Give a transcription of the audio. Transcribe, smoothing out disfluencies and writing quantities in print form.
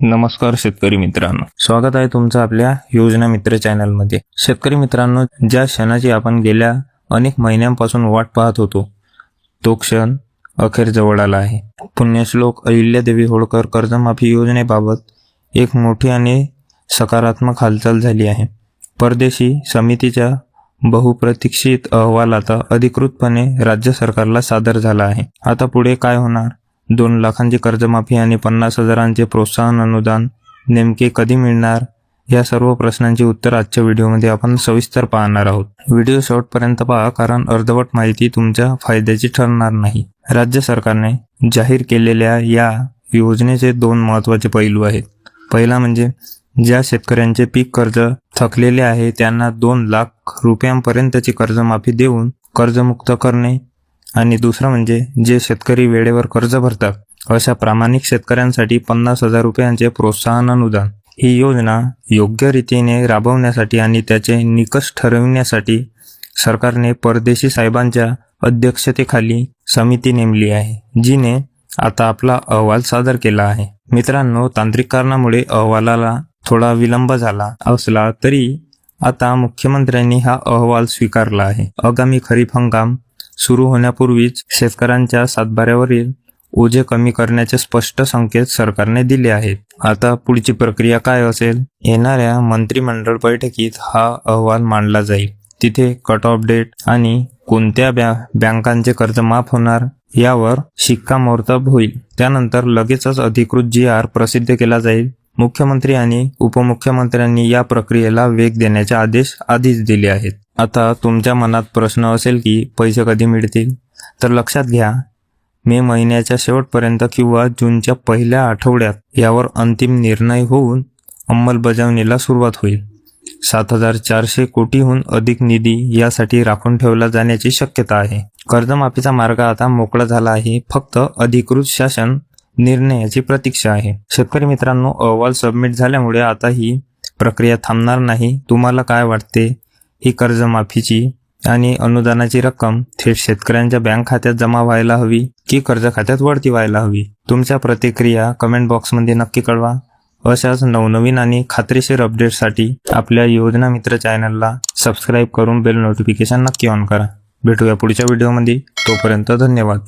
नमस्कार शेतकरी मित्रांनो, स्वागत आहे तुमचं आपल्या योजना मित्र चॅनलमध्ये। शेतकरी मित्रांनो, ज्या क्षणाची आपण गेल्या अनेक महिन्यांपासून वाट पाहत होतो तो क्षण अखेर जवळ आला आहे। पुण्यश्लोक अहिल्यादेवी होळकर कर्जमाफी योजनेबाबत एक मोठी आणि सकारात्मक हालचाल झाली आहे। परदेशी समितीचा बहुप्रतीक्षित अहवाल आता अधिकृतपणे राज्य सरकारला सादर झाला आहे। आता पुढे काय होणार? 2 लाखांची कर्जमाफी आणि 50,000चे प्रोत्साहन अनुदान नेमके कधी मिळणार? या सर्व प्रश्नांची उत्तर आजच्या व्हिडिओमध्ये आपण सविस्तर पाहणार आहोत। व्हिडिओ शेवटपर्यंत पहा, कारण अर्धवट माहिती तुमच्या फायद्याची ठरणार नाही। राज्य सरकारने जाहीर केलेल्या या योजनेचे 2 महत्त्वाचे पैलू आहेत। पहिला म्हणजे ज्या शेतकऱ्यांचे पीक कर्ज थकलेले आहे त्यांना 2 लाख रुपयांपर्यंतची कर्जमाफी देऊन कर्जमुक्त करणे, आणि दुसरं म्हणजे जे शेतकरी वेळेवर कर्ज भरतात अशा प्रामाणिक शेतकऱ्यांसाठी 50,000 रुपयांचे प्रोत्साहन अनुदान। ही योजना योग्य रीतीने राबवण्यासाठी आणि त्याचे निकष ठरविण्यासाठी सरकारने परदेशी साहेबांच्या अध्यक्षतेखाली समिती नेमली आहे, जिने आता आपला अहवाल सादर केला आहे। मित्रांनो, तांत्रिक कारणामुळे अहवालाला थोडा विलंब झाला असला तरी आता मुख्यमंत्र्यांनी हा अहवाल स्वीकारला आहे। आगामी खरीप हंगाम सुरू होण्यापूर्वीच शेतकऱ्यांच्या सातबाऱ्यावरील ओझे कमी करण्याचे स्पष्ट संकेत सरकारने दिले आहेत। आता पुढची प्रक्रिया काय असेल? येणाऱ्या मंत्रिमंडळ बैठकीत हा अहवाल मांडला जाईल। तिथे कट ऑफ डेट आणि कोणत्या बँकांचे कर्ज माफ होणार यावर शिक्कामोर्तब होईल। त्यानंतर लगेचच अधिकृत GR प्रसिद्ध केला जाईल। मुख्यमंत्री आणि उपमुख्यमंत्र्यांनी या प्रक्रियेला वेग देण्याचे आदेश आधीच दिले आहेत। आता तुमच्या मनात प्रश्न असेल की पैसे कधी मिळतील? तर लक्षात घ्या, मे महिन्याच्या शेवटपर्यंत किंवा जूनच्या पहिल्या आठवड्यात यावर अंतिम निर्णय होऊन अंमलबजावणीला सुरुवात होईल। 7,400 कोटीहून अधिक निधी यासाठी राखून ठेवला जाण्याची शक्यता आहे। कर्जमाफीचा मार्ग आता मोकळा झाला आहे, फक्त अधिकृत शासन निर्णयाची प्रतीक्षा आहे। शेतकरी मित्रांनो, अहवाल सबमिट झाल्यामुळे आता ही प्रक्रिया थांबणार नाही। तुम्हाला काय वाटते? ही कर्जमाफीची आणि अनुदानाची रक्कम थेट शेतकऱ्यांच्या बँक खात्यात जमा व्हायला हवी की कर्ज खात्यात वळती व्हायला हवी? तुमच्या प्रतिक्रिया कमेंट बॉक्समध्ये नक्की कळवा। अशाच नवनवीन आणि खात्रीशीर अपडेट्ससाठी आपल्या योजना मित्र चॅनलला सबस्क्राईब करून बेल नोटिफिकेशन नक्की ऑन करा। भेटूया पुढच्या व्हिडिओमध्ये, तोपर्यंत धन्यवाद।